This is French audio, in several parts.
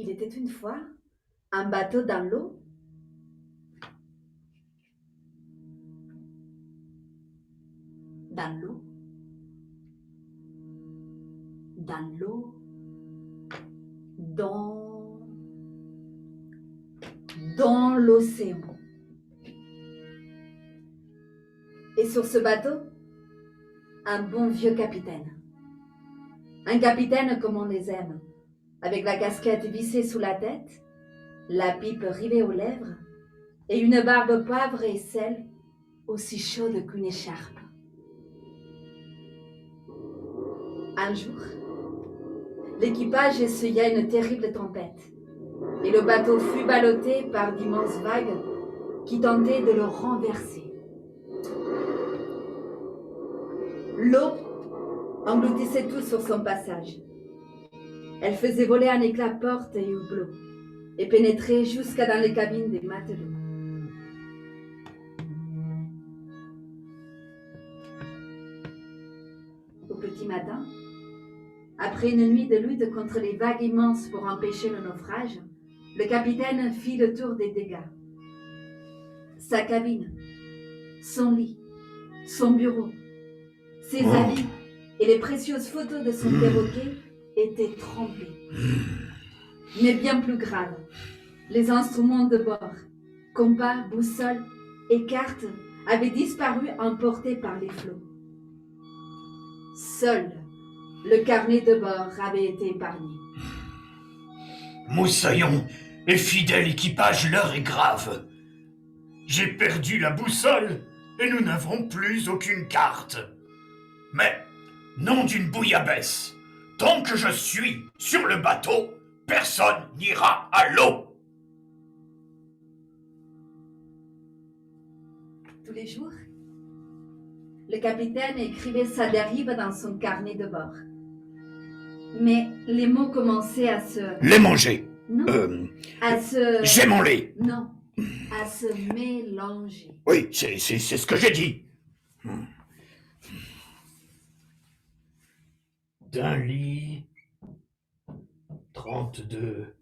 Il était une fois un bateau dans l'eau. Dans l'eau. Dans l'eau. Dans... Dans l'océan. Et sur ce bateau, un bon vieux capitaine. Un capitaine comme on les aime, avec la casquette vissée sous la tête, la pipe rivée aux lèvres et une barbe poivre et sel aussi chaude qu'une écharpe. Un jour, l'équipage essuya une terrible tempête et le bateau fut ballotté par d'immenses vagues qui tentaient de le renverser. L'eau engloutissait tout sur son passage. Elle faisait voler en éclats portes et hublots et pénétrait jusqu'à dans les cabines des matelots. Au petit matin, après une nuit de lutte contre les vagues immenses pour empêcher le naufrage, le capitaine fit le tour des dégâts. Sa cabine, son lit, son bureau, ses habits et les précieuses photos de son perroquet étaient trempés. Mais bien plus grave, les instruments de bord, compas, boussole et cartes avaient disparu emportés par les flots. Seul le carnet de bord avait été épargné. Moussaillon et fidèle équipage, l'heure est grave. J'ai perdu la boussole et nous n'avons plus aucune carte. Mais, nom d'une bouillabaisse, tant que je suis sur le bateau, personne n'ira à l'eau. Tous les jours, le capitaine écrivait sa dérive dans son carnet de bord. Mais les mots commençaient à se... Les manger. Non, à se... J'ai mon lait. Non, à se mélanger. Oui, c'est ce que j'ai dit. D'un lit, 32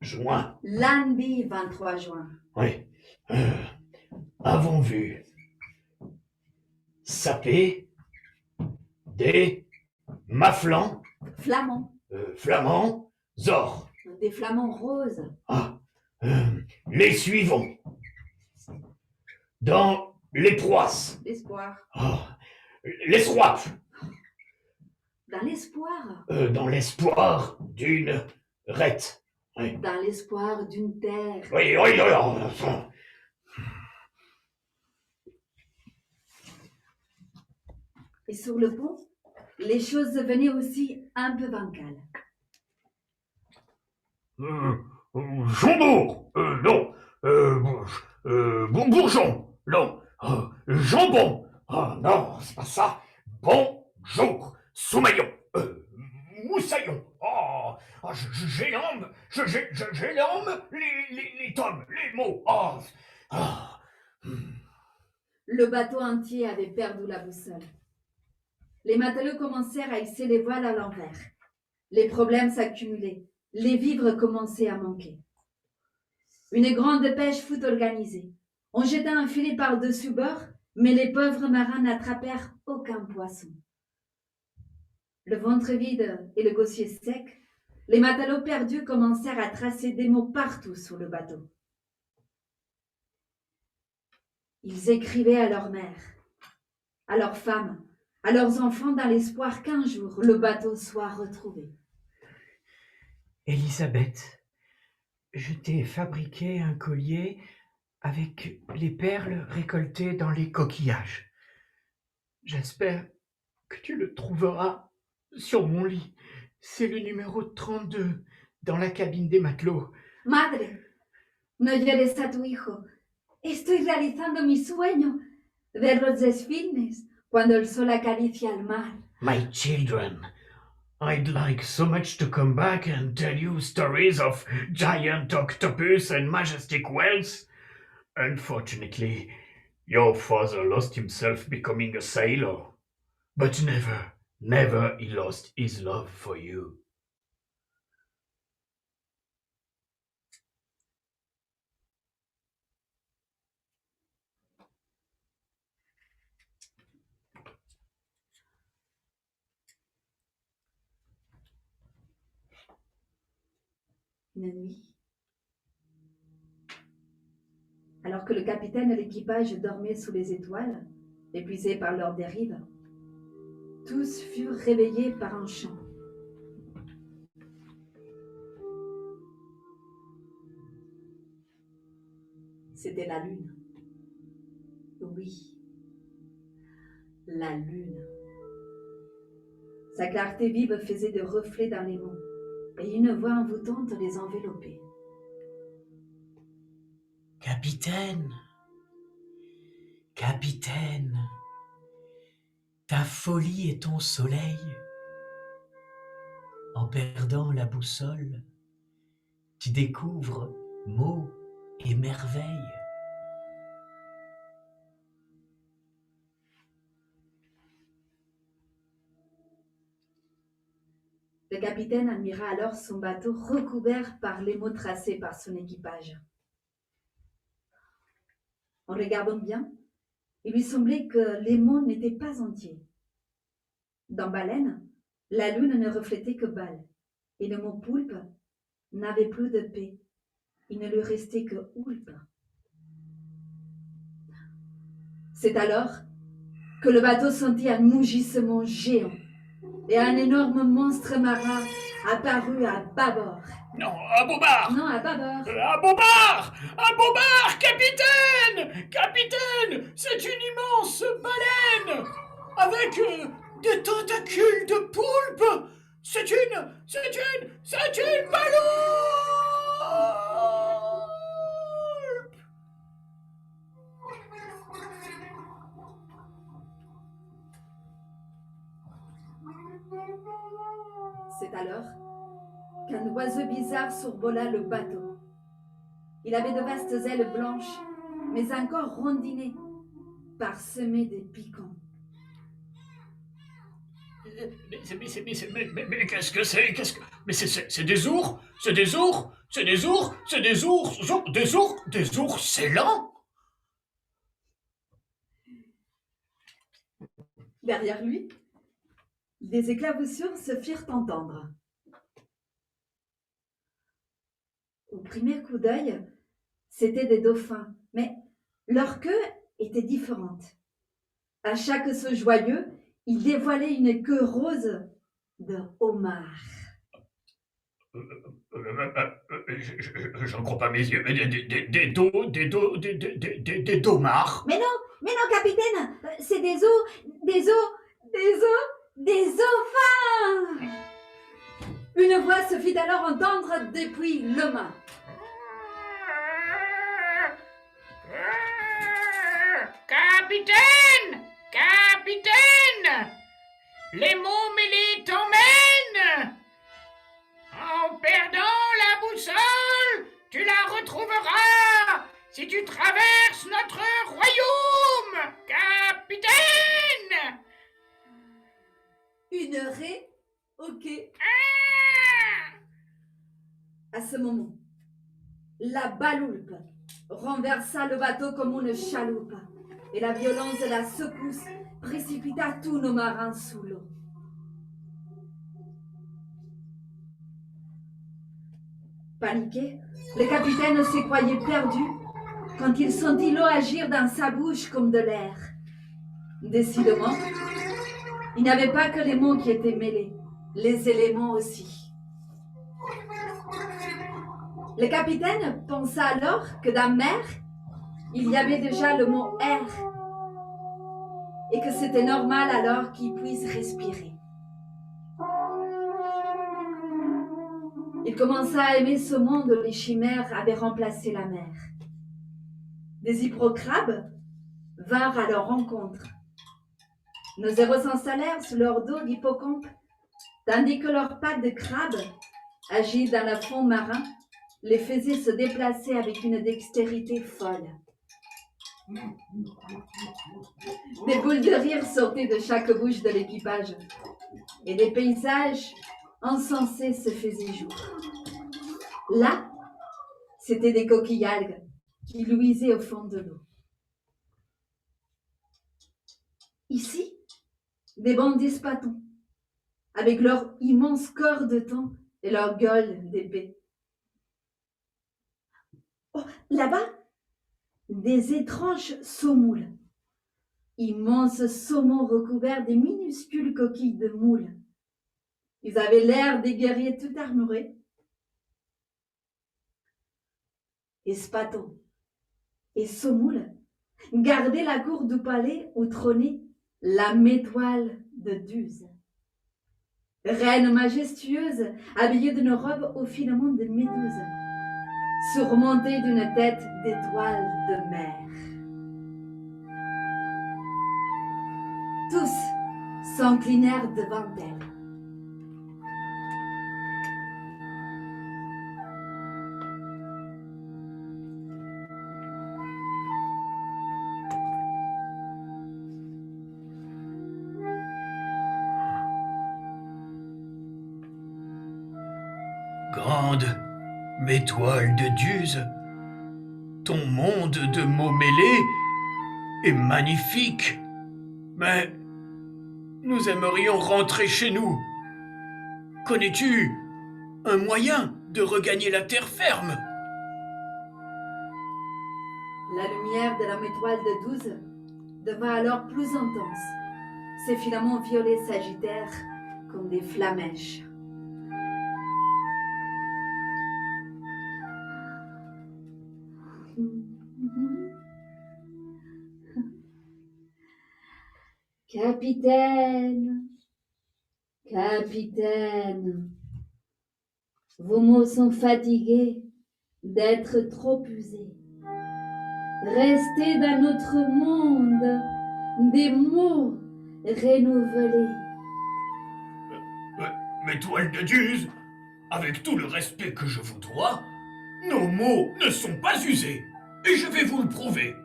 juin. Lundi 23 juin. Oui. Avons vu sapé des maflans, Flamands. flamands, zor. Des flamants roses. Ah, les suivons. Dans les proisses. L'espoir. Ah, les soifs. Dans l'espoir. Dans l'espoir d'une rette. Oui, Dans l'espoir d'une terre. oui, oui, oui. Et sur le pont, les choses devenaient aussi un peu bancales. Jambon, non. Bourgeon, non. Jambon, non, c'est pas ça. Bonjour, Soumaillon, Moussaillon. J'ai l'âme, j'ai l'âme, les tomes, les mots. Le bateau entier avait perdu la boussole. Les matelots commencèrent à hisser les voiles à l'envers. Les problèmes s'accumulaient. Les vivres commençaient à manquer. Une grande pêche fut organisée. On jeta un filet par-dessus bord, mais les pauvres marins n'attrapèrent aucun poisson. Le ventre vide et le gosier sec, les matelots perdus commencèrent à tracer des mots partout sur le bateau. Ils écrivaient à leur mère, à leurs femmes, à leurs enfants dans l'espoir qu'un jour le bateau soit retrouvé. Élisabeth, je t'ai fabriqué un collier avec les perles récoltées dans les coquillages. J'espère que tu le trouveras sur mon lit. C'est le numéro 32 dans la cabine des matelots. Madre, no llores a tu hijo. Estoy realizando mi sueño. Ver los desfiles cuando el sol acaricia el mar. My children, I'd like so much to come back and tell you stories of giant octopus and majestic whales. Unfortunately, your father lost himself becoming a sailor. But never he lost his love for you. une nuit, alors que le capitaine et l'équipage dormaient sous les étoiles, épuisés par leur dérive, tous furent réveillés par un chant. C'était la lune. Oui, la lune. Sa clarté vive faisait des reflets dans les monts, et une voix envoûtante les enveloppait. Capitaine, capitaine, ta folie est ton soleil. En perdant la boussole, tu découvres mots et merveilles. Le capitaine admira alors son bateau recouvert par les mots tracés par son équipage. En regardant bien, il lui semblait que les mots n'étaient pas entiers. Dans baleine, la lune ne reflétait que balle, et le mot poulpe n'avait plus de P. Il ne lui restait que houlpe. C'est alors que le bateau sentit un mugissement géant et un énorme monstre marin apparut à bâbord. Non, à bobard! Non, à bâbord. À bobard! À bobard, capitaine! Capitaine, c'est une immense baleine! Avec des tentacules de poulpe! C'est une ballon! C'est alors qu'un oiseau bizarre survola le bateau. Il avait de vastes ailes blanches, mais un corps rondiné, parsemé de piquants. Mais qu'est-ce que c'est? Mais c'est des ours? C'est des ours? C'est des ours? C'est des ours? Des ours célans? Derrière lui, des éclaboussures se firent entendre. Au premier coup d'œil, c'étaient des dauphins, mais leur queue était différente. À chaque saut joyeux, ils dévoilaient une queue rose de homard. J'en crois pas mes yeux. Des domards. Mais non, capitaine, c'est des dauphins! Une voix se fit alors entendre depuis le mât. Capitaine! Capitaine! Les mots mêlés t'emmènent! En perdant la boussole, tu la retrouveras si tu traverses notre royaume! Capitaine! Une raie au quai. Ah! À ce moment, la baloupe renversa le bateau comme une chaloupe, et la violence de la secousse précipita tous nos marins sous l'eau. Paniqué, le capitaine se croyait perdu quand il sentit l'eau agir dans sa bouche comme de l'air. Décidément, il n'y avait pas que les mots qui étaient mêlés, les éléments aussi. Le capitaine pensa alors que dans mer, il y avait déjà le mot air et que c'était normal alors qu'il puisse respirer. Il commença à aimer ce monde où les chimères avaient remplacé la mer. Des hippocrabes vinrent à leur rencontre. Nos héros s'installèrent sous leur dos d'hippocampe, tandis que leurs pattes de crabe, agiles dans le fond marin, les faisaient se déplacer avec une dextérité folle. Des boules de rire sortaient de chaque bouche de l'équipage, et des paysages insensés se faisaient jour. Là, c'étaient des coquilles-algues qui luisaient au fond de l'eau. Ici, des bandits spatons, avec leur immense corps de thon et leur gueule d'épée. Là-bas, des étranges saumoules. Immenses saumons recouverts des minuscules coquilles de moules. Ils avaient l'air des guerriers tout armurés. Et Spaton et Saumoule gardaient la cour du palais où trônait la métoile de Duse. Reine majestueuse, habillée d'une robe au filament de méduse, surmontée d'une tête d'étoiles de mer. Tous s'inclinèrent devant elle. Grande métoile de Duse, ton monde de mots mêlés est magnifique, mais nous aimerions rentrer chez nous. Connais-tu un moyen de regagner la terre ferme? La lumière de la métoile de Douze devint alors plus intense. Ses filaments violets s'agitèrent comme des flamèches. Capitaine, capitaine, vos mots sont fatigués d'être trop usés. Restez dans notre monde des mots renouvelés. Métoile de Duse, avec tout le respect que je vous dois, nos mots ne sont pas usés, et je vais vous le prouver.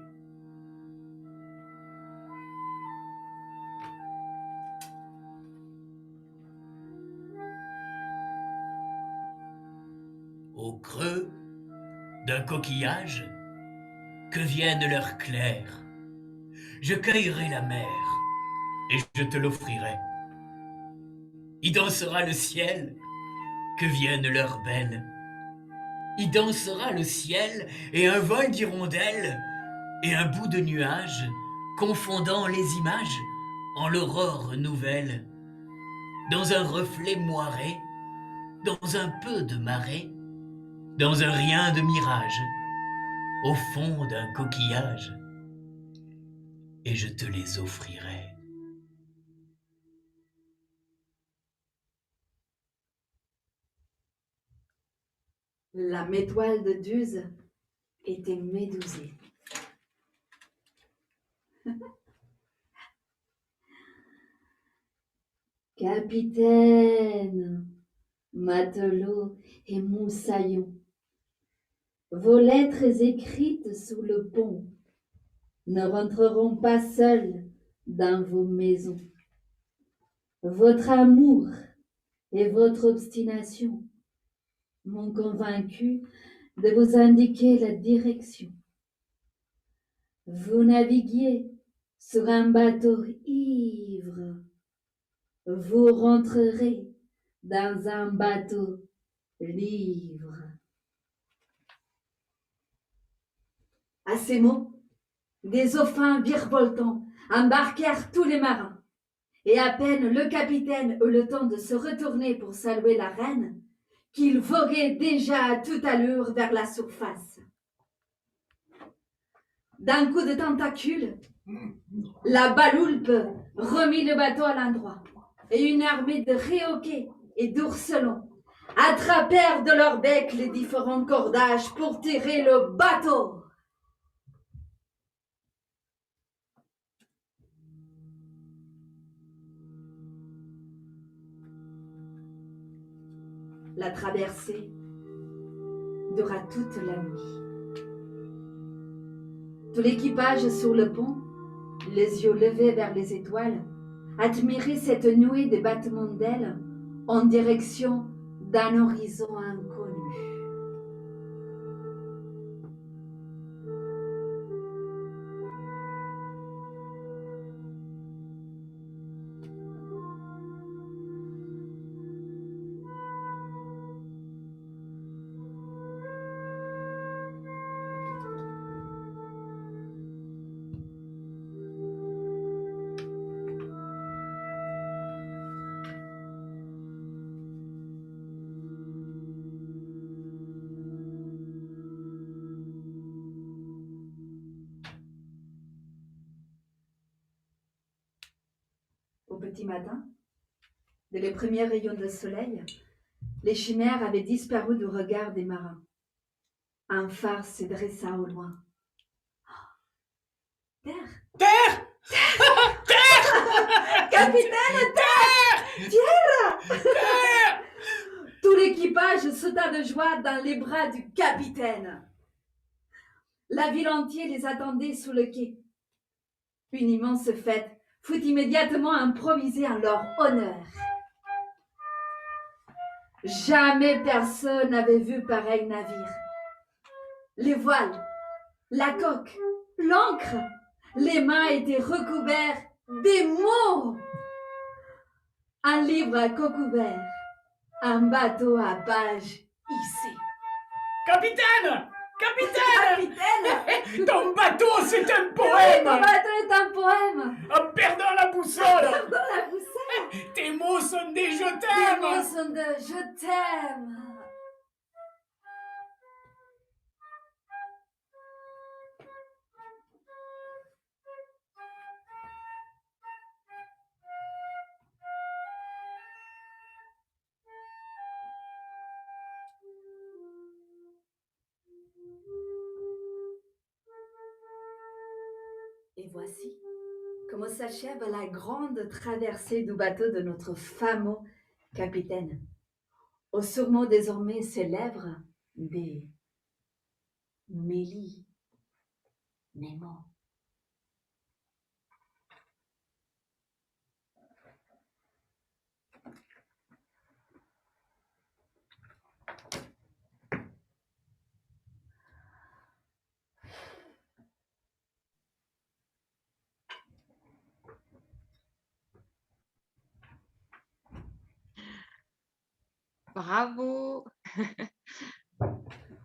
Au creux d'un coquillage, que vienne l'heure claire, je cueillerai la mer, et je te l'offrirai. Y dansera le ciel, que vienne l'heure belle. Y dansera le ciel, et un vol d'hirondelles, et un bout de nuage, confondant les images en l'aurore nouvelle. Dans un reflet moiré, dans un peu de marée, dans un rien de mirage, au fond d'un coquillage, et je te les offrirai. La métoile de Duse était médusée. Capitaine, matelot et moussaillon, vos lettres écrites sous le pont ne rentreront pas seules dans vos maisons. Votre amour et votre obstination m'ont convaincu de vous indiquer la direction. Vous naviguiez sur un bateau ivre. Vous rentrerez dans un bateau livre. À ces mots, des dauphins virevoltants embarquèrent tous les marins, et à peine le capitaine eut le temps de se retourner pour saluer la reine, qu'il voguait déjà à toute allure vers la surface. D'un coup de tentacule, la Baloulpe remit le bateau à l'endroit, et une armée de réauquets et d'ourselons attrapèrent de leur bec les différents cordages pour tirer le bateau. La traversée dura toute la nuit. Tout l'équipage sur le pont, les yeux levés vers les étoiles, admirait cette nuée de battements d'ailes en direction d'un horizon inconnu. petit matin, dès les premiers rayons de soleil, les chimères avaient disparu du regard des marins. Un phare se dressa au loin. Terre! Terre! Capitaine, terre! Tierra! Tout l'équipage sauta de joie dans les bras du capitaine. La ville entière les attendait sous le quai. Une immense fête fut immédiatement improvisée en leur honneur. Jamais personne n'avait vu pareil navire. Les voiles, la coque, l'ancre, les mâts étaient recouverts des mots. Un livre à cocouvert, un bateau à page hissé. Capitaine! Capitaine! Capitaine! Ton bateau, c'est un Oui, poème! ton bateau est un poème. En perdant la boussole! Pardon la boussole. Tes mots sont des je Les mots t'aime! sont de je t'aime. Et voici comment s'achève la grande traversée du bateau de notre fameux capitaine. Au surmont désormais ses lèvres des Mélie, Nemo. Bravo!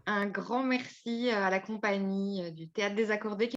Un grand merci à la compagnie du Théâtre des Accordés